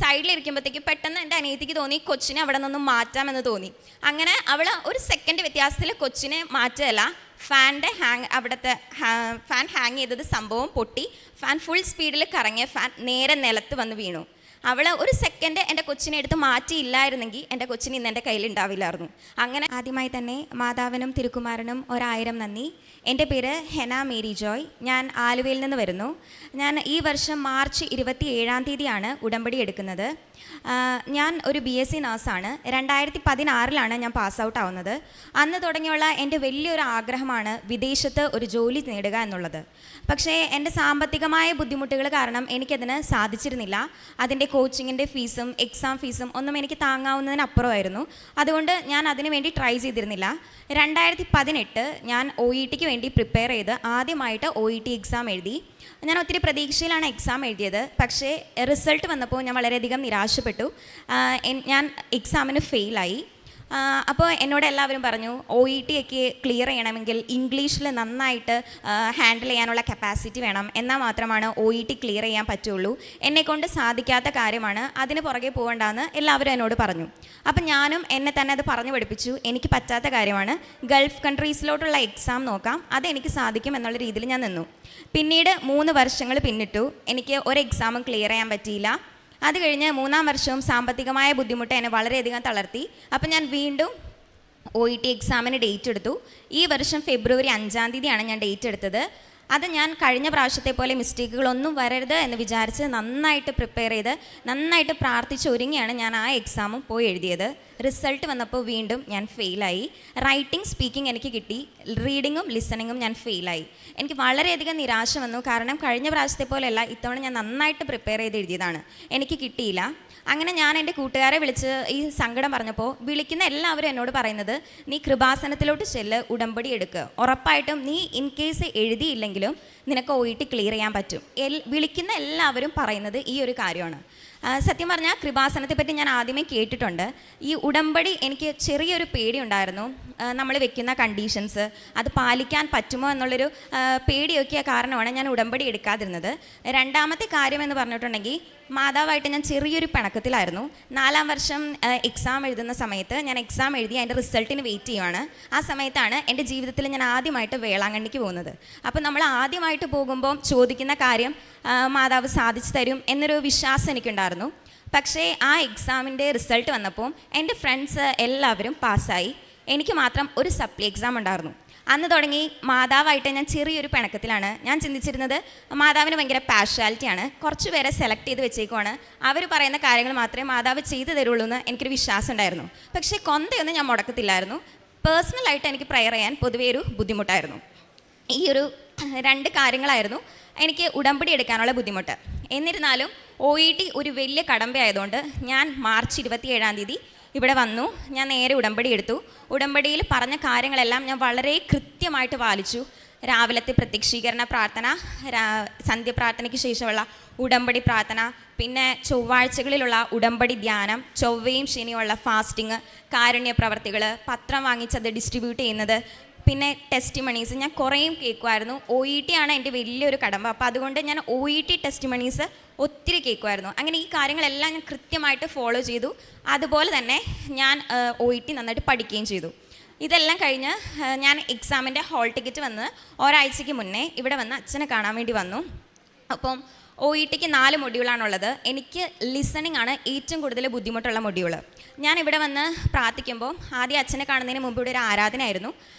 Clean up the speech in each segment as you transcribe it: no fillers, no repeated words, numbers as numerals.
സൈഡിലിരിക്കുമ്പോഴത്തേക്ക് പെട്ടെന്ന് എൻ്റെ അനിയത്തിക്ക് തോന്നി കൊച്ചിനെ അവിടെ നിന്നും മാറ്റാമെന്ന് തോന്നി. അങ്ങനെ അവൾ ഒരു സെക്കൻഡ് വ്യത്യാസത്തിൽ കൊച്ചിനെ മാറ്റുകയല്ല, അവിടുത്തെ ഫാൻ ഹാങ് ചെയ്തത് സംഭവം പൊട്ടി, ഫാൻ ഫുൾ സ്പീഡിൽ കറങ്ങിയ ഫാൻ നേരെ നിലത്ത് വന്ന് വീണു. അവൾ ഒരു സെക്കൻഡ് എൻ്റെ കൊച്ചിനെ എടുത്ത് മാറ്റിയില്ലായിരുന്നെങ്കിൽ എൻ്റെ കൊച്ചിന് ഇന്ന് എൻ്റെ കയ്യിൽ ഉണ്ടാവില്ലായിരുന്നു. അങ്ങനെ ആദ്യമായി തന്നെ മാതാവിനും തിരുക്കുമാരനും 1000 നന്ദി. എൻ്റെ പേര് ഹെന മേരി ജോയ്. ഞാൻ ആലുവയിൽ നിന്ന് വരുന്നു. ഞാൻ ഈ വർഷം മാർച്ച് 27-ാം തീയതിയാണ് ഉടമ്പടി എടുക്കുന്നത്. ഞാൻ ഒരു BSc നഴ്സാണ്. 2016-ലാണ് ഞാൻ പാസ് ഔട്ട് ആവുന്നത്. അന്ന് തുടങ്ങിയുള്ള എൻ്റെ വലിയൊരു ആഗ്രഹമാണ് വിദേശത്ത് ഒരു ജോലി നേടുക എന്നുള്ളത്. പക്ഷേ എൻ്റെ സാമ്പത്തികമായ ബുദ്ധിമുട്ടുകൾ കാരണം എനിക്കതിന് സാധിച്ചിരുന്നില്ല. അതിൻ്റെ കോച്ചിങ്ങിൻ്റെ ഫീസും എക്സാം ഫീസും ഒന്നും എനിക്ക് താങ്ങാവുന്നതിനപ്പുറമായിരുന്നു. അതുകൊണ്ട് ഞാൻ അതിനു വേണ്ടി ട്രൈ ചെയ്തിരുന്നില്ല. 2018 ഞാൻ OETക്ക് വേണ്ടി പ്രിപ്പയർ ചെയ്ത് ആദ്യമായിട്ട് OET എക്സാം എഴുതി. ഞാൻ ഒത്തിരി പ്രതീക്ഷയിലാണ് എക്സാം എഴുതിയത്. പക്ഷേ റിസൾട്ട് വന്നപ്പോൾ ഞാൻ വളരെയധികം നിരാശപ്പെട്ടു. ഞാൻ എക്സാമിന് ഫെയിലായി. അപ്പോൾ എന്നോട് എല്ലാവരും പറഞ്ഞു OET ഒക്കെ ക്ലിയർ ചെയ്യണമെങ്കിൽ ഇംഗ്ലീഷിൽ നന്നായിട്ട് ഹാൻഡിൽ ചെയ്യാനുള്ള കപ്പാസിറ്റി വേണം, എന്നാൽ മാത്രമാണ് OET ക്ലിയർ ചെയ്യാൻ പറ്റുള്ളൂ. എന്നെക്കൊണ്ട് സാധിക്കാത്ത കാര്യമാണ്, അതിന് പുറകെ പോകണ്ടെന്ന് എല്ലാവരും എന്നോട് പറഞ്ഞു. അപ്പം ഞാനും എന്നെ തന്നെ അത് പറഞ്ഞു പഠിപ്പിച്ചു. എനിക്ക് പറ്റാത്ത കാര്യമാണ്, ഗൾഫ് കൺട്രീസിലോട്ടുള്ള എക്സാം നോക്കാം, അതെനിക്ക് സാധിക്കും എന്നുള്ള രീതിയിൽ ഞാൻ നിന്നു. പിന്നീട് 3 വർഷങ്ങൾ പിന്നിട്ടു. എനിക്ക് ഒരു എക്സാമും ക്ലിയർ ചെയ്യാൻ പറ്റിയില്ല. അത് കഴിഞ്ഞ് 3-ാം വർഷവും സാമ്പത്തികമായ ബുദ്ധിമുട്ട് എന്നെ വളരെയധികം തളർത്തി. അപ്പം ഞാൻ വീണ്ടും OET എക്സാമിന് ഡേറ്റ് എടുത്തു. ഈ വർഷം ഫെബ്രുവരി 5-ാം തീയതിയാണ് ഞാൻ ഡേറ്റ് എടുത്തത്. അത് ഞാൻ കഴിഞ്ഞ പ്രാവശ്യത്തെ പോലെ മിസ്റ്റേക്കുകളൊന്നും വരരുത് എന്ന് വിചാരിച്ച് നന്നായിട്ട് പ്രിപ്പയർ ചെയ്ത് നന്നായിട്ട് പ്രാർത്ഥിച്ച് ഒരുങ്ങിയാണ് ഞാൻ ആ എക്സാമും പോയി എഴുതിയത്. റിസൾട്ട് വന്നപ്പോൾ വീണ്ടും ഞാൻ ഫെയിലായി. റൈറ്റിംഗ് സ്പീക്കിംഗ് എനിക്ക് കിട്ടി, റീഡിങ്ങും ലിസണിങ്ങും ഞാൻ ഫെയിലായി. എനിക്ക് വളരെയധികം നിരാശ വന്നു. കാരണം കഴിഞ്ഞ പ്രാവശ്യത്തെ പോലെയല്ല, ഇത്തവണ ഞാൻ നന്നായിട്ട് പ്രിപ്പയർ ചെയ്ത് എഴുതിയതാണ്, എനിക്ക് കിട്ടിയില്ല. അങ്ങനെ ഞാൻ എൻ്റെ കൂട്ടുകാരെ വിളിച്ച് ഈ സങ്കടം പറഞ്ഞപ്പോൾ വിളിക്കുന്ന എല്ലാവരും എന്നോട് പറയുന്നത്, നീ കൃപാസനത്തിലോട്ട് ചെല്ല്, ഉടമ്പടി എടുക്കുക, ഉറപ്പായിട്ടും നീ ഇൻ കേസ് എഴുതിയില്ലെങ്കിലും നിനക്ക് OET ക്ലിയർ ചെയ്യാൻ പറ്റും. വിളിക്കുന്ന എല്ലാവരും പറയുന്നത് ഈ ഒരു കാര്യമാണ്. സത്യം പറഞ്ഞാൽ കൃപാസനത്തെ പറ്റി ഞാൻ ആദ്യമേ കേട്ടിട്ടുണ്ട്. ഈ ഉടമ്പടി എനിക്ക് ചെറിയൊരു പേടിയുണ്ടായിരുന്നു. നമ്മൾ വെക്കുന്ന കണ്ടീഷൻസ് അത് പാലിക്കാൻ പറ്റുമോ എന്നുള്ളൊരു പേടിയൊക്കെ കാരണമാണ് ഞാൻ ഉടമ്പടി എടുക്കാതിരുന്നത്. രണ്ടാമത്തെ കാര്യം എന്ന് പറഞ്ഞിട്ടുണ്ടെങ്കിൽ, മാതാവായിട്ട് ഞാൻ ചെറിയൊരു പിണക്കത്തിലായിരുന്നു. 4-ാം വർഷം എക്സാം എഴുതുന്ന സമയത്ത് ഞാൻ എക്സാം എഴുതി അതിൻ്റെ റിസൾട്ടിന് വെയിറ്റ് ചെയ്യുവാണ്. ആ സമയത്താണ് എൻ്റെ ജീവിതത്തിൽ ഞാൻ ആദ്യമായിട്ട് വേളാങ്കണ്ണിക്ക് പോകുന്നത്. അപ്പോൾ നമ്മൾ ആദ്യമായിട്ട് പോകുമ്പോൾ ചോദിക്കുന്ന കാര്യം മാതാവ് സാധിച്ചു തരും എന്നൊരു വിശ്വാസം എനിക്കുണ്ടായിരുന്നു. പക്ഷേ ആ എക്സാമിൻ്റെ റിസൾട്ട് വന്നപ്പോൾ എൻ്റെ ഫ്രണ്ട്സ് എല്ലാവരും പാസ്സായി. എനിക്ക് മാത്രം ഒരു സപ്ലി എക്സാം ഉണ്ടായിരുന്നു. അന്ന് തുടങ്ങി മാതാവായിട്ട് ഞാൻ ചെറിയൊരു പിണക്കത്തിലാണ്. ഞാൻ ചിന്തിച്ചിരുന്നത് മാതാവിന് ഭയങ്കര പാഷ്വാലിറ്റിയാണ്, കുറച്ച് പേരെ സെലക്ട് ചെയ്ത് വെച്ചേക്കുവാണ്, അവർ പറയുന്ന കാര്യങ്ങൾ മാത്രമേ മാതാവ് ചെയ്തു തരുള്ളൂ എന്ന് എനിക്കൊരു വിശ്വാസം ഉണ്ടായിരുന്നു. പക്ഷേ കൊന്തയൊന്നും ഞാൻ മുടക്കത്തില്ലായിരുന്നു. പേഴ്സണലായിട്ട് എനിക്ക് പ്രെയർ ചെയ്യാൻ പൊതുവേ ഒരു ബുദ്ധിമുട്ടായിരുന്നു. ഈ ഒരു 2 കാര്യങ്ങളായിരുന്നു എനിക്ക് ഉടമ്പടി എടുക്കാനുള്ള ബുദ്ധിമുട്ട്. എന്നിരുന്നാലും OET ഒരു വലിയ കടമ്പയായതുകൊണ്ട് ഞാൻ മാർച്ച് 27-ാം തീയതി ഇവിടെ വന്നു. ഞാൻ നേരെ ഉടമ്പടി എടുത്തു. ഉടമ്പടിയിൽ പറഞ്ഞ കാര്യങ്ങളെല്ലാം ഞാൻ വളരെ കൃത്യമായിട്ട് പാലിച്ചു. രാവിലത്തെ പ്രത്യക്ഷീകരണ പ്രാർത്ഥന, സന്ധ്യപ്രാർത്ഥനയ്ക്ക് ശേഷമുള്ള ഉടമ്പടി പ്രാർത്ഥന, പിന്നെ ചൊവ്വാഴ്ചകളിലുള്ള ഉടമ്പടി ധ്യാനം, ചൊവ്വയും ശനിയുമുള്ള ഫാസ്റ്റിങ്, കാരുണ്യ പ്രവർത്തികൾ, പത്രം വാങ്ങിച്ചത് ഡിസ്ട്രിബ്യൂട്ട് ചെയ്യുന്നത്, പിന്നെ ടെസ്റ്റിമണീസ് ഞാൻ കുറേയും കേൾക്കുമായിരുന്നു. OET ആണ് എൻ്റെ വലിയൊരു കടമ്പ. അപ്പോൾ അതുകൊണ്ട് ഞാൻ OET ടെസ്റ്റിമണീസ് ഒത്തിരി കേൾക്കുമായിരുന്നു. അങ്ങനെ ഈ കാര്യങ്ങളെല്ലാം ഞാൻ കൃത്യമായിട്ട് ഫോളോ ചെയ്തു. അതുപോലെ തന്നെ ഞാൻ OET നന്നായിട്ട് പഠിക്കുകയും ചെയ്തു. ഇതെല്ലാം കഴിഞ്ഞ് ഞാൻ എക്സാമിൻ്റെ ഹോൾ ടിക്കറ്റ് വന്ന് ഒരാഴ്ചയ്ക്ക് മുന്നേ ഇവിടെ വന്ന് അച്ഛനെ കാണാൻ വേണ്ടി വന്നു. അപ്പം OETക്ക് 4 മൊഡ്യൂളാണുള്ളത്. എനിക്ക് ലിസണിങ് ആണ് ഏറ്റവും കൂടുതൽ ബുദ്ധിമുട്ടുള്ള മൊഡ്യൂൾ. ഞാൻ ഇവിടെ വന്ന് പ്രാർത്ഥിക്കുമ്പോൾ ആദ്യം അച്ഛനെ കാണുന്നതിന് മുമ്പ് ഇവിടെ ഒരു ആരാധനയായിരുന്നു.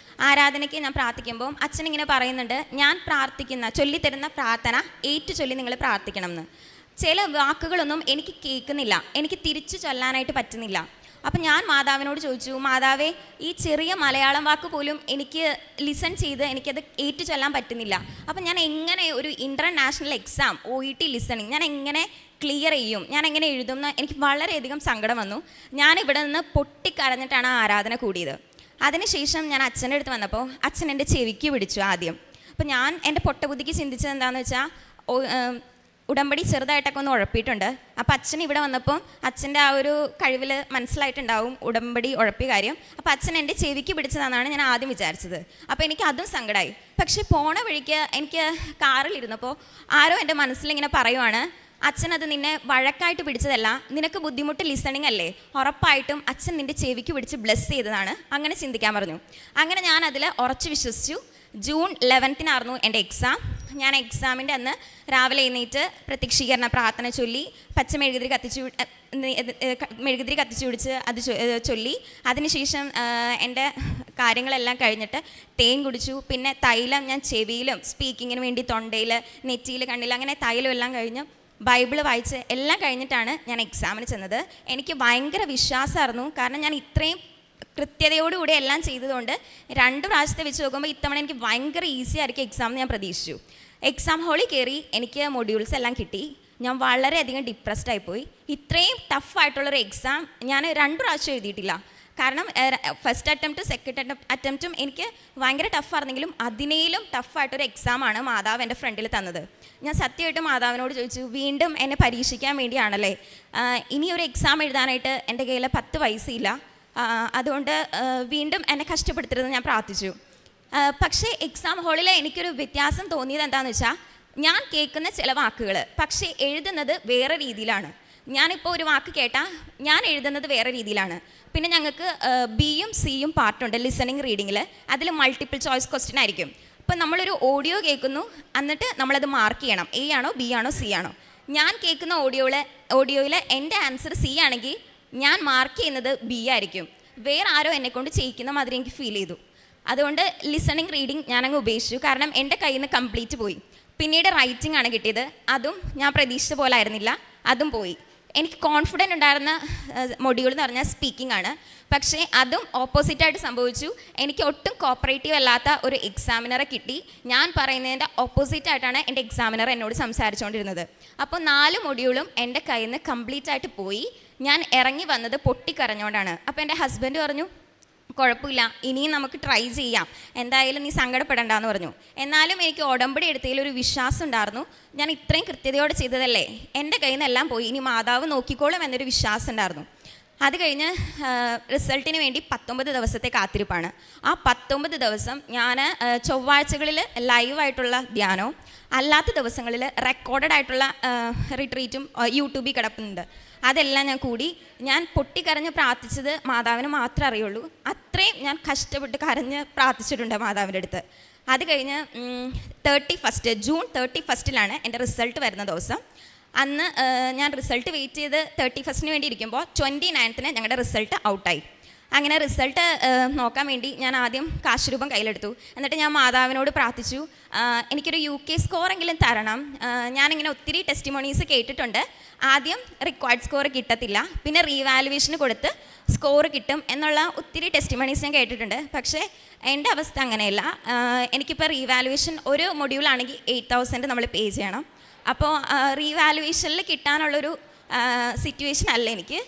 ആരാധനയ്ക്ക് ഞാൻ പ്രാർത്ഥിക്കുമ്പോൾ അച്ഛൻ ഇങ്ങനെ പറയുന്നുണ്ട്, ഞാൻ പ്രാർത്ഥിക്കുന്ന ചൊല്ലിത്തരുന്ന പ്രാർത്ഥന ചൊല്ലി നിങ്ങൾ പ്രാർത്ഥിക്കണം എന്ന്. ചില വാക്കുകളൊന്നും എനിക്ക് കേൾക്കുന്നില്ല, എനിക്ക് തിരിച്ചു ചൊല്ലാനായിട്ട് പറ്റുന്നില്ല. അപ്പം ഞാൻ മാതാവിനോട് ചോദിച്ചു, മാതാവേ, ഈ ചെറിയ മലയാളം വാക്ക് പോലും എനിക്ക് ലിസൺ ചെയ്ത് എനിക്കത് ചൊല്ലാൻ പറ്റുന്നില്ല. അപ്പം ഞാൻ എങ്ങനെ ഒരു ഇൻ്റർനാഷണൽ എക്സാം OET ലിസണിങ് ഞാൻ എങ്ങനെ ക്ലിയർ ചെയ്യും, ഞാൻ എങ്ങനെ എഴുതും എന്ന് എനിക്ക് വളരെയധികം സങ്കടം വന്നു. ഞാൻ ഇവിടെ നിന്ന് പൊട്ടിക്കരഞ്ഞിട്ടാണ് ആ ആരാധന കൂടിയത്. അതിനുശേഷം ഞാൻ അച്ഛൻ്റെ അടുത്ത് വന്നപ്പോൾ അച്ഛൻ എൻ്റെ ചെവിക്ക് പിടിച്ചു ആദ്യം. അപ്പം ഞാൻ എൻ്റെ പൊട്ടബുദ്ധിക്ക് ചിന്തിച്ചത് എന്താണെന്ന് വെച്ചാൽ, ഉടമ്പടി ചെറുതായിട്ടൊക്കെ ഒന്ന് ഉഴപ്പിയിട്ടുണ്ട്. അപ്പോൾ അച്ഛൻ ഇവിടെ വന്നപ്പോൾ അച്ഛൻ്റെ ആ ഒരു കഴിവിൽ മനസ്സിലായിട്ടുണ്ടാവും ഉടമ്പടി ഉഴപ്പിയ കാര്യം. അപ്പോൾ അച്ഛൻ എൻ്റെ ചെവിക്ക് പിടിച്ചതെന്നാണ് ഞാൻ ആദ്യം വിചാരിച്ചത്. അപ്പോൾ എനിക്ക് അതും സങ്കടമായി. പക്ഷേ പോണ വഴിക്ക് എനിക്ക് കാറിലിരുന്നപ്പോൾ ആരോ എൻ്റെ മനസ്സിലിങ്ങനെ പറയുവാണ്, അച്ഛൻ അത് നിന്നെ വഴക്കായിട്ട് പിടിച്ചതല്ല, നിനക്ക് ബുദ്ധിമുട്ട് ലിസണിങ് അല്ലേ, ഉറപ്പായിട്ടും അച്ഛൻ നിൻ്റെ ചെവിക്ക് പിടിച്ച് ബ്ലെസ് ചെയ്തതാണ്, അങ്ങനെ ചിന്തിക്കാൻ പറഞ്ഞു. അങ്ങനെ ഞാൻ അതിൽ ഉറച്ചു വിശ്വസിച്ചു. ജൂൺ 11 എൻ്റെ എക്സാം. ഞാൻ എക്സാമിൻ്റെ അന്ന് രാവിലെ എഴുന്നേറ്റ് പ്രത്യക്ഷീകരണ പ്രാർത്ഥന ചൊല്ലി, മെഴുകുതിരി കത്തിച്ചു പിടിച്ച് അത് ചൊല്ലി. അതിനുശേഷം എൻ്റെ കാര്യങ്ങളെല്ലാം കഴിഞ്ഞിട്ട് തേൻ കുടിച്ചു. പിന്നെ തൈലം ഞാൻ ചെവിയിലും സ്പീക്കിങ്ങിന് വേണ്ടി തൊണ്ടയിൽ, നെറ്റിയിൽ, കണ്ണിൽ, അങ്ങനെ തൈലം എല്ലാം കഴിഞ്ഞ് ബൈബിൾ വായിച്ച് എല്ലാം കഴിഞ്ഞിട്ടാണ് ഞാൻ എക്സാമിന് ചെന്നത്. എനിക്ക് ഭയങ്കര വിശ്വാസമായിരുന്നു. കാരണം ഞാൻ ഇത്രയും കൃത്യതയോടുകൂടി എല്ലാം ചെയ്തതുകൊണ്ട് 2 പ്രാവശ്യത്തെ വെച്ച് നോക്കുമ്പോൾ ഇത്തവണ എനിക്ക് ഭയങ്കര ഈസി ആയിരിക്കും എക്സാം എന്ന് ഞാൻ പ്രതീക്ഷിച്ചു. എക്സാം ഹാളിൽ കയറി എനിക്ക് മൊഡ്യൂൾസ് എല്ലാം കിട്ടി. ഞാൻ വളരെയധികം ഡിപ്രസ്ഡ് ആയിപ്പോയി. ഇത്രയും ടഫായിട്ടുള്ളൊരു എക്സാം ഞാൻ 2 പ്രാവശ്യം എഴുതിയിട്ടില്ല. കാരണം ഫസ്റ്റ് അറ്റംപ്റ്റും സെക്കൻഡ് അറ്റംപ്റ്റും എനിക്ക് ഭയങ്കര ടഫായിരുന്നെങ്കിലും അതിനേലും ടഫായിട്ടൊരു എക്സാമാണ് മാതാവ് എൻ്റെ ഫ്രണ്ടിൽ തന്നത്. ഞാൻ സത്യമായിട്ട് മാതാവിനോട് ചോദിച്ചു, വീണ്ടും എന്നെ പരീക്ഷിക്കാൻ വേണ്ടിയാണല്ലേ, ഇനിയൊരു എക്സാം എഴുതാനായിട്ട് എൻ്റെ കയ്യിൽ 10 പൈസയില്ല, അതുകൊണ്ട് വീണ്ടും എന്നെ കഷ്ടപ്പെടുത്തരുതെന്ന് ഞാൻ പ്രാർത്ഥിച്ചു. പക്ഷേ എക്സാം ഹാളിൽ എനിക്കൊരു വ്യത്യാസം തോന്നിയത് എന്താണെന്ന് വെച്ചാൽ, ഞാൻ കേൾക്കുന്ന ചില വാക്കുകൾ പക്ഷേ എഴുതുന്നത് വേറെ രീതിയിലാണ്. ഞാനിപ്പോൾ ഒരു വാക്ക് കേട്ടാൽ ഞാൻ എഴുതുന്നത് വേറെ രീതിയിലാണ്. പിന്നെ ഞങ്ങൾക്ക് ബിയും സിയും പാർട്ടുണ്ട് ലിസണിങ് റീഡിങ്ങിൽ. അതിൽ മൾട്ടിപ്പിൾ ചോയ്സ് ക്വസ്റ്റ്യൻ ആയിരിക്കും. ഇപ്പം നമ്മളൊരു ഓഡിയോ കേൾക്കുന്നു, എന്നിട്ട് നമ്മളത് മാർക്ക് ചെയ്യണം, എ ആണോ ബി ആണോ സി ആണോ. ഞാൻ കേൾക്കുന്ന ഓഡിയോയിൽ എൻ്റെ ആൻസർ സി ആണെങ്കിൽ ഞാൻ മാർക്ക് ചെയ്യുന്നത് ബി ആയിരിക്കും. വേറെ ആരോ എന്നെക്കൊണ്ട് ചെയ്യിക്കുന്ന മാതിരി എനിക്ക് ഫീൽ ചെയ്തു. അതുകൊണ്ട് ലിസണിങ് റീഡിങ് ഞാനങ്ങ് ഉപേക്ഷിച്ചു. കാരണം എൻ്റെ കയ്യിൽ നിന്ന് കംപ്ലീറ്റ് പോയി. പിന്നീട് റൈറ്റിംഗ് ആണ് കിട്ടിയത്. അതും ഞാൻ പ്രതീക്ഷിച്ച പോലെ ആയിരുന്നില്ല, അതും പോയി. എനിക്ക് കോൺഫിഡൻ്റ് ഉണ്ടായിരുന്ന മൊഡ്യൂൾ എന്ന് പറഞ്ഞാൽ സ്പീക്കിംഗ് ആണ്. പക്ഷേ അതും ഓപ്പോസിറ്റായിട്ട് സംഭവിച്ചു. എനിക്ക് ഒട്ടും കോപ്പറേറ്റീവ് അല്ലാത്ത ഒരു എക്സാമിനറെ കിട്ടി. ഞാൻ പറയുന്നതിൻ്റെ ഓപ്പോസിറ്റായിട്ടാണ് എൻ്റെ എക്സാമിനർ എന്നോട് സംസാരിച്ചുകൊണ്ടിരുന്നത്. അപ്പോൾ 4 മൊഡ്യൂളും എൻ്റെ കയ്യിൽ നിന്ന് കംപ്ലീറ്റ് ആയിട്ട് പോയി. ഞാൻ ഇറങ്ങി വന്നത് പൊട്ടിക്കരഞ്ഞുകൊണ്ടാണ്. അപ്പോൾ എൻ്റെ ഹസ്ബൻഡ് പറഞ്ഞു, കുഴപ്പമില്ല, ഇനിയും നമുക്ക് ട്രൈ ചെയ്യാം, എന്തായാലും നീ സങ്കടപ്പെടണ്ടെന്ന് പറഞ്ഞു. എന്നാലും എനിക്ക് ഉടമ്പടി എടുത്തതിൽ ഒരു വിശ്വാസം ഉണ്ടായിരുന്നു. ഞാൻ ഇത്രയും കൃത്യതയോടെ ചെയ്തതല്ലേ, എൻ്റെ കയ്യിൽ നിന്നെല്ലാം പോയി, ഇനി മാതാവ് നോക്കിക്കോളും എന്നൊരു വിശ്വാസം ഉണ്ടായിരുന്നു. അത് കഴിഞ്ഞ് റിസൾട്ടിന് വേണ്ടി 19 ദിവസത്തെ കാത്തിരിപ്പാണ്. ആ 19 ദിവസം ഞാൻ ചൊവ്വാഴ്ചകളിൽ ലൈവായിട്ടുള്ള ധ്യാനവും അല്ലാത്ത ദിവസങ്ങളിൽ റെക്കോർഡഡ് ആയിട്ടുള്ള റിട്രീറ്റും യൂട്യൂബിൽ കിടപ്പുന്നുണ്ട്. അതെല്ലാം ഞാൻ കൂടി ഞാൻ പൊട്ടിക്കരഞ്ഞ് പ്രാർത്ഥിച്ചത് മാതാവിന് മാത്രമേ അറിയുള്ളൂ. അത്രയും ഞാൻ കഷ്ടപ്പെട്ട് കരഞ്ഞ് പ്രാർത്ഥിച്ചിട്ടുണ്ട് മാതാവിൻ്റെ അടുത്ത്. അത് കഴിഞ്ഞ് ജൂൺ 31 എൻ്റെ റിസൾട്ട് വരുന്ന ദിവസം. അന്ന് ഞാൻ റിസൾട്ട് വെയിറ്റ് ചെയ്ത് 31 വേണ്ടി ഇരിക്കുമ്പോൾ 29 ഞങ്ങളുടെ റിസൾട്ട് ഔട്ടായി. അങ്ങനെ റിസൾട്ട് നോക്കാൻ വേണ്ടി ഞാൻ ആദ്യം കാശ് രൂപം കയ്യിലെടുത്തു. എന്നിട്ട് ഞാൻ മാതാവിനോട് പ്രാർത്ഥിച്ചു, എനിക്കൊരു UK സ്കോറെങ്കിലും തരണം. ഞാനിങ്ങനെ ഒത്തിരി ടെസ്റ്റിമോണീസ് കേട്ടിട്ടുണ്ട്, ആദ്യം റിക്വയർഡ് സ്കോർ കിട്ടത്തില്ല, പിന്നെ റീവാലുവേഷന് കൊടുത്ത് സ്കോർ കിട്ടും എന്നുള്ള ഒത്തിരി ടെസ്റ്റിമോണീസ് ഞാൻ കേട്ടിട്ടുണ്ട്. പക്ഷേ എൻ്റെ അവസ്ഥ അങ്ങനെയല്ല. എനിക്കിപ്പോൾ റീവാലുവേഷൻ ഒരു മൊഡ്യൂളാണെങ്കിൽ 8,000 നമ്മൾ പേ ചെയ്യണം. അപ്പോൾ റീവാലുവേഷനിൽ കിട്ടാനുള്ളൊരു സിറ്റുവേഷൻ അല്ല എനിക്ക്.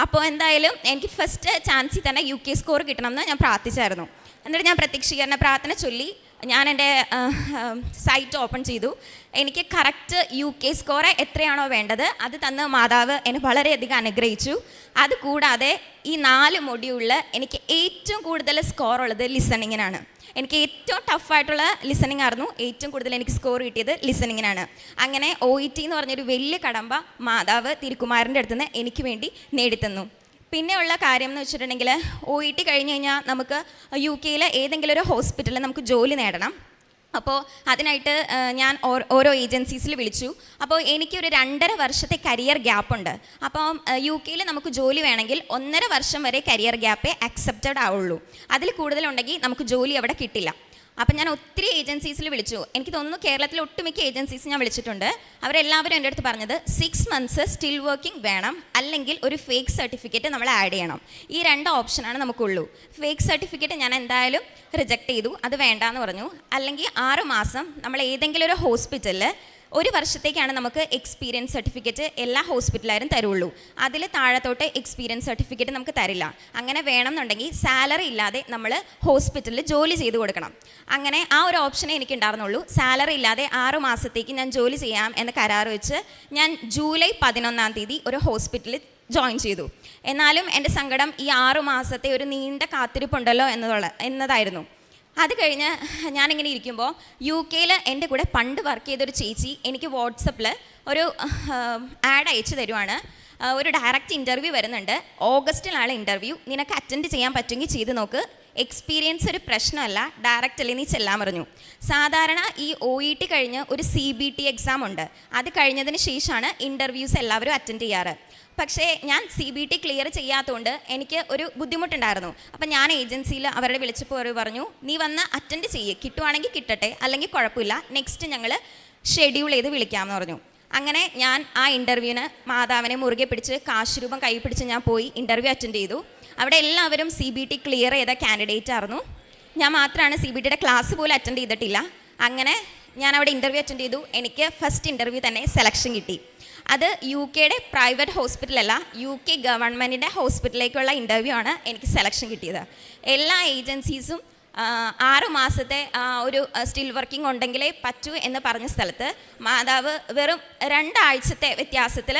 അപ്പോൾ എന്തായാലും എനിക്ക് ഫസ്റ്റ് ചാൻസിൽ തന്നെ UK സ്കോർ കിട്ടണമെന്ന് ഞാൻ പ്രാർത്ഥിച്ചായിരുന്നു. എന്നിട്ട് ഞാൻ പ്രത്യക്ഷീകരണ പ്രാർത്ഥന ചൊല്ലി ഞാൻ എൻ്റെ സൈറ്റ് ഓപ്പൺ ചെയ്തു. എനിക്ക് കറക്റ്റ് UK സ്കോർ എത്രയാണോ വേണ്ടത് അത് തന്ന് മാതാവ് എന്നെ വളരെയധികം അനുഗ്രഹിച്ചു. അതുകൂടാതെ ഈ 4 മൊഡ്യൂളിൽ എനിക്ക് ഏറ്റവും കൂടുതൽ സ്കോർ ഉള്ളത് ലിസണിങ്ങിനാണ്. എനിക്ക് ഏറ്റവും ടഫായിട്ടുള്ള ലിസണിങ് ആയിരുന്നു. ഏറ്റവും കൂടുതൽ എനിക്ക് സ്കോർ കിട്ടിയത് ലിസണിങ്ങിനാണ്. അങ്ങനെ OET എന്ന് പറഞ്ഞൊരു വലിയ കടമ്പ മാതാവ് തിരുക്കുമാരൻ്റെ അടുത്ത് നിന്ന് എനിക്ക് വേണ്ടി നേടിത്തന്നു. പിന്നെയുള്ള കാര്യം എന്ന് വെച്ചിട്ടുണ്ടെങ്കിൽ OET കഴിഞ്ഞ് കഴിഞ്ഞാൽ നമുക്ക് UK ഏതെങ്കിലും ഒരു ഹോസ്പിറ്റലിൽ നമുക്ക് ജോലി നേടണം. അപ്പോൾ അതിനായിട്ട് ഞാൻ ഓരോ ഏജൻസീസിൽ വിളിച്ചു. അപ്പോൾ എനിക്കൊരു 2.5 വർഷത്തെ കരിയർ ഗ്യാപ്പുണ്ട്. അപ്പോൾ UK നമുക്ക് ജോലി വേണമെങ്കിൽ 1.5 വർഷം വരെ കരിയർ ഗ്യാപ്പേ അക്സെപ്റ്റഡ് ആവുള്ളൂ. അതിൽ കൂടുതലുണ്ടെങ്കിൽ നമുക്ക് ജോലി അവിടെ കിട്ടില്ല. അപ്പം ഞാൻ ഒത്തിരി ഏജൻസീസിൽ വിളിച്ചു. എനിക്ക് തോന്നുന്നു കേരളത്തിലെ ഒട്ടുമിക്ക ഏജൻസീസ് ഞാൻ വിളിച്ചിട്ടുണ്ട്. അവരെല്ലാവരും എൻ്റെ അടുത്ത് പറഞ്ഞത് 6 മന്ത്സ് സ്റ്റിൽ വർക്കിംഗ് വേണം, അല്ലെങ്കിൽ ഒരു ഫേക്ക് സർട്ടിഫിക്കറ്റ് നമ്മൾ ആഡ് ചെയ്യണം. ഈ 2 ഓപ്ഷനാണ് നമുക്കുള്ളൂ. ഫേക്ക് സർട്ടിഫിക്കറ്റ് ഞാൻ എന്തായാലും റിജക്റ്റ് ചെയ്തു, അത് വേണ്ടാന്ന് പറഞ്ഞു. അല്ലെങ്കിൽ 6 മാസം നമ്മൾ ഏതെങ്കിലും ഒരു ഹോസ്പിറ്റലിൽ 1 വർഷത്തേക്കാണ് നമുക്ക് എക്സ്പീരിയൻസ് സർട്ടിഫിക്കറ്റ് എല്ലാ ഹോസ്പിറ്റലുകാരും തരുള്ളൂ. അതിൽ താഴത്തോട്ട് എക്സ്പീരിയൻസ് സർട്ടിഫിക്കറ്റ് നമുക്ക് തരില്ല. അങ്ങനെ വേണമെന്നുണ്ടെങ്കിൽ സാലറി ഇല്ലാതെ നമ്മൾ ഹോസ്പിറ്റലിൽ ജോലി ചെയ്ത് കൊടുക്കണം. അങ്ങനെ ആ ഒരു ഓപ്ഷനേ എനിക്ക് ഉണ്ടായിരുന്നുള്ളൂ. സാലറി ഇല്ലാതെ 6 മാസത്തേക്ക് ഞാൻ ജോലി ചെയ്യാം എന്ന് കരാർ വെച്ച് ഞാൻ ജൂലൈ 11 ഒരു ഹോസ്പിറ്റലിൽ ജോയിൻ ചെയ്തു. എന്നാലും എൻ്റെ സങ്കടം ഈ 6 മാസത്തെ ഒരു നീണ്ട കാത്തിരിപ്പുണ്ടല്ലോ എന്നതായിരുന്നു. അത് കഴിഞ്ഞ് ഞാനിങ്ങനെ ഇരിക്കുമ്പോൾ UK എൻ്റെ കൂടെ പണ്ട് വർക്ക് ചെയ്തൊരു ചേച്ചി എനിക്ക് വാട്സപ്പിൽ ഒരു ആഡ് അയച്ചു തരുവാണ്. ഒരു ഡയറക്റ്റ് ഇൻ്റർവ്യൂ വരുന്നുണ്ട്, ഓഗസ്റ്റിലാണ് ഇൻ്റർവ്യൂ, നിനക്ക് അറ്റൻഡ് ചെയ്യാൻ പറ്റുമെങ്കിൽ ചെയ്ത് നോക്ക്, എക്സ്പീരിയൻസ് ഒരു പ്രശ്നമല്ല, ഡയറക്റ്റല്ലേ നീ ചെല്ലാൻ പറഞ്ഞു. സാധാരണ ഈ OET കഴിഞ്ഞ് ഒരു CBT എക്സാം ഉണ്ട്, അത് കഴിഞ്ഞതിന് ശേഷമാണ് ഇൻ്റർവ്യൂസ് എല്ലാവരും അറ്റൻഡ് ചെയ്യാറ്. പക്ഷേ ഞാൻ CBT ക്ലിയർ ചെയ്യാത്തതുകൊണ്ട് എനിക്ക് ഒരു ബുദ്ധിമുട്ടുണ്ടായിരുന്നു. അപ്പം ഞാൻ ഏജൻസിയിൽ അവരുടെ വിളിച്ചപ്പോൾ അവർ പറഞ്ഞു, നീ വന്ന് അറ്റൻഡ് ചെയ്യ്, കിട്ടുവാണെങ്കിൽ കിട്ടട്ടെ, അല്ലെങ്കിൽ കുഴപ്പമില്ല, നെക്സ്റ്റ് ഞങ്ങൾ ഷെഡ്യൂൾ ചെയ്ത് വിളിക്കാമെന്ന് പറഞ്ഞു. അങ്ങനെ ഞാൻ ആ ഇൻ്റർവ്യൂവിന് മാതാവിനെ മുറുകെ പിടിച്ച് കാശ് രൂപം കൈ പിടിച്ച് ഞാൻ പോയി ഇൻ്റർവ്യൂ അറ്റൻഡ് ചെയ്തു. അവിടെ എല്ലാവരും CBT ക്ലിയർ ചെയ്ത കാൻഡിഡേറ്റ് ആയിരുന്നു. ഞാൻ മാത്രമാണ് CBTയുടെ ക്ലാസ് പോലും അറ്റൻഡ് ചെയ്തിട്ടില്ല. അങ്ങനെ ഞാൻ അവിടെ ഇൻ്റർവ്യൂ അറ്റൻഡ് ചെയ്തു. എനിക്ക് ഫസ്റ്റ് ഇൻ്റർവ്യൂ തന്നെ സെലക്ഷൻ കിട്ടി. അത് UK പ്രൈവറ്റ് ഹോസ്പിറ്റലല്ല, UK ഗവൺമെൻറ്റിൻ്റെ ഹോസ്പിറ്റലിലേക്കുള്ള ഇൻ്റർവ്യൂ ആണ് എനിക്ക് സെലക്ഷൻ കിട്ടിയത്. എല്ലാ ഏജൻസീസും 6 മാസത്തെ ഒരു സ്റ്റിൽ വർക്കിംഗ് ഉണ്ടെങ്കിലേ പറ്റൂ എന്ന് പറഞ്ഞ സ്ഥലത്ത് മാതാവ് വെറും 2 ആഴ്ചത്തെ വ്യത്യാസത്തിൽ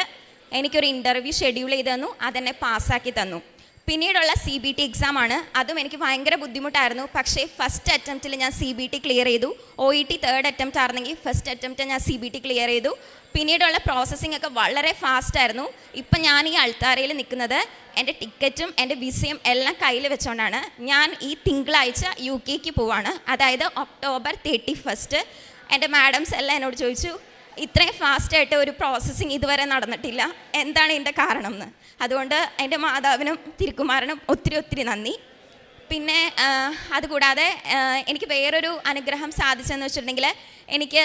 എനിക്കൊരു ഇൻ്റർവ്യൂ ഷെഡ്യൂൾ ചെയ്ത് തന്നു, അതെന്നെ പാസ്സാക്കി തന്നു. പിന്നീടുള്ള CBT എക്സാമാണ്, അതും എനിക്ക് ഭയങ്കര ബുദ്ധിമുട്ടായിരുന്നു. പക്ഷേ ഫസ്റ്റ് അറ്റംപ്റ്റിൽ ഞാൻ CBT ക്ലിയർ ചെയ്തു. OET തേർഡ് അറ്റംപ്റ്റ് ആയിരുന്നെങ്കിൽ ഫസ്റ്റ് അറ്റംപ്റ്റ് ഞാൻ CBT ക്ലിയർ ചെയ്തു. പിന്നീടുള്ള പ്രോസസ്സിംഗ് ഒക്കെ വളരെ ഫാസ്റ്റായിരുന്നു. ഇപ്പം ഞാൻ ഈ അൾത്താരയിൽ നിൽക്കുന്നത് എൻ്റെ ടിക്കറ്റും എൻ്റെ വിസയും എല്ലാം കയ്യിൽ വെച്ചുകൊണ്ടാണ്. ഞാൻ ഈ തിങ്കളാഴ്ച UK പോവാണ്, അതായത് ഒക്ടോബർ 31. എൻ്റെ മാഡംസ് എല്ലാം എന്നോട് ചോദിച്ചു, ഇത്രയും ഫാസ്റ്റായിട്ട് ഒരു പ്രോസസ്സിങ് ഇതുവരെ നടന്നിട്ടില്ല, എന്താണ് ഇതിൻ്റെ കാരണം എന്ന്. അതുകൊണ്ട് എൻ്റെ മാതാവിനും തിരുക്കുമാരനും ഒത്തിരി നന്ദി. പിന്നെ അതുകൂടാതെ എനിക്ക് വേറൊരു അനുഗ്രഹം സാധിച്ചതെന്ന് വെച്ചിട്ടുണ്ടെങ്കിൽ, എനിക്ക്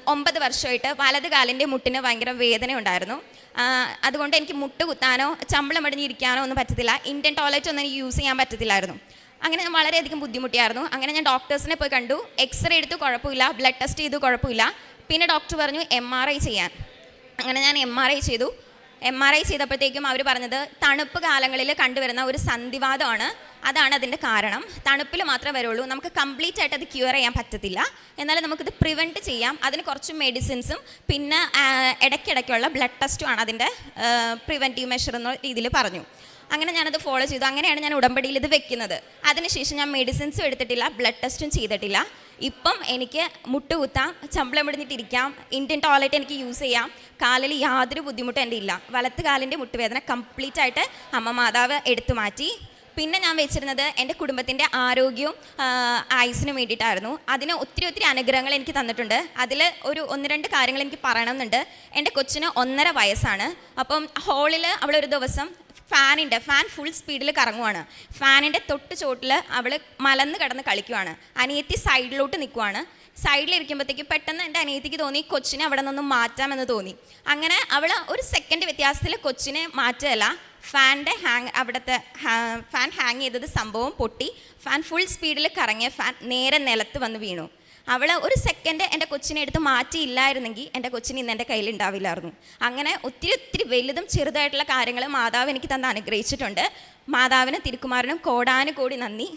9 വർഷമായിട്ട് വലത് കാലിൻ്റെ മുട്ടിന് ഭയങ്കര വേദന ഉണ്ടായിരുന്നു. അതുകൊണ്ട് എനിക്ക് മുട്ട് കുത്താനോ ചമ്പളം അടിഞ്ഞിരിക്കാനോ ഒന്നും പറ്റത്തില്ല. ഇന്ത്യൻ ടോയ്ലറ്റ് ഒന്നും എനിക്ക് യൂസ് ചെയ്യാൻ പറ്റത്തില്ലായിരുന്നു. അങ്ങനെ ഞാൻ വളരെയധികം ബുദ്ധിമുട്ടിയായിരുന്നു. അങ്ങനെ ഞാൻ ഡോക്ടേഴ്സിനെ പോയി കണ്ടു, എക്സ്റേ എടുത്തു, കുഴപ്പമില്ല, ബ്ലഡ് ടെസ്റ്റ് ചെയ്തു, കുഴപ്പമില്ല. പിന്നെ ഡോക്ടർ പറഞ്ഞു MRI ചെയ്യാൻ. അങ്ങനെ ഞാൻ MRI ചെയ്തു. MRI ചെയ്തപ്പോഴത്തേക്കും അവർ പറഞ്ഞത് തണുപ്പ് കാലങ്ങളിൽ കണ്ടുവരുന്ന ഒരു സന്ധിവാതമാണ്, അതാണ് അതിൻ്റെ കാരണം. തണുപ്പിൽ മാത്രമേ വരുള്ളൂ, നമുക്ക് കംപ്ലീറ്റ് ആയിട്ട് അത് ക്യൂർ ചെയ്യാൻ പറ്റത്തില്ല, എന്നാലും നമുക്കിത് പ്രിവെൻറ്റ് ചെയ്യാം. അതിന് കുറച്ച് മെഡിസിൻസും പിന്നെ ഇടയ്ക്കിടയ്ക്കുള്ള ബ്ലഡ് ടെസ്റ്റും ആണ് അതിൻ്റെ പ്രിവെൻറ്റീവ് മെഷർ എന്ന രീതിയിൽ പറഞ്ഞു. അങ്ങനെ ഞാനത് ഫോളോ ചെയ്തു. അങ്ങനെയാണ് ഞാൻ ഉടമ്പടിയിൽ ഇത് വെക്കുന്നത്. അതിനുശേഷം ഞാൻ മെഡിസിൻസും എടുത്തിട്ടില്ല, ബ്ലഡ് ടെസ്റ്റും ചെയ്തിട്ടില്ല. ഇപ്പം എനിക്ക് മുട്ടുകുത്താം, ചമ്പളം പിടിഞ്ഞിട്ടിരിക്കാം, ഇന്ത്യൻ ടോയ്ലറ്റ് എനിക്ക് യൂസ് ചെയ്യാം, കാലിൽ യാതൊരു ബുദ്ധിമുട്ടും എൻ്റെ ഇല്ല. വലത്ത് കാലിൻ്റെ മുട്ടുവേദന കംപ്ലീറ്റ് ആയിട്ട് അമ്മ മാതാവ് എടുത്തു മാറ്റി. പിന്നെ ഞാൻ വെച്ചിരുന്നത് എൻ്റെ കുടുംബത്തിൻ്റെ ആരോഗ്യവും ആയുസ്സിനും വേണ്ടിയിട്ടായിരുന്നു. അതിന് ഒത്തിരി അനുഗ്രഹങ്ങൾ എനിക്ക് തന്നിട്ടുണ്ട്. അതിൽ ഒരു 1-2 കാര്യങ്ങൾ എനിക്ക് പറയണമെന്നുണ്ട്. എൻ്റെ കൊച്ചിന് 1.5 വയസ്സാണ്. അപ്പം ഹോളിൽ അവളൊരു ദിവസം ഫാൻ ഫുൾ സ്പീഡിൽ കറങ്ങുവാണ്. ഫാനിൻ്റെ തൊട്ട് ചോട്ടിൽ അവൾ മലന്ന് കിടന്ന് കളിക്കുവാണ്. അനിയത്തി സൈഡിലോട്ട് നിൽക്കുവാണ്. സൈഡിലിരിക്കുമ്പോഴത്തേക്ക് പെട്ടെന്ന് എൻ്റെ അനിയത്തിക്ക് തോന്നി കൊച്ചിനെ അവിടെ നിന്നും മാറ്റാമെന്ന് തോന്നി. അങ്ങനെ അവൾ ഒരു സെക്കൻഡ് വ്യത്യാസത്തിൽ കൊച്ചിനെ മാറ്റുകയല്ല, അവിടുത്തെ ഫാൻ ഹാങ് ചെയ്തത് സംഭവം പൊട്ടി. ഫാൻ ഫുൾ സ്പീഡിൽ കറങ്ങിയ ഫാൻ നേരെ നിലത്ത് വന്ന് വീണു. അവൾ ഒരു സെക്കൻഡ് എൻ്റെ കൊച്ചിനെ എടുത്ത് മാറ്റിയില്ലായിരുന്നെങ്കിൽ എൻ്റെ കൊച്ചിന് ഇന്ന് എൻ്റെ കയ്യിൽ ഉണ്ടാവില്ലായിരുന്നു. അങ്ങനെ ഒത്തിരി വലുതും ചെറുതായിട്ടുള്ള കാര്യങ്ങൾ മാതാവ് എനിക്ക് തന്ന് അനുഗ്രഹിച്ചിട്ടുണ്ട്. മാതാവിനും തിരുക്കുമാരനും കോടാനുകോടി നന്ദി.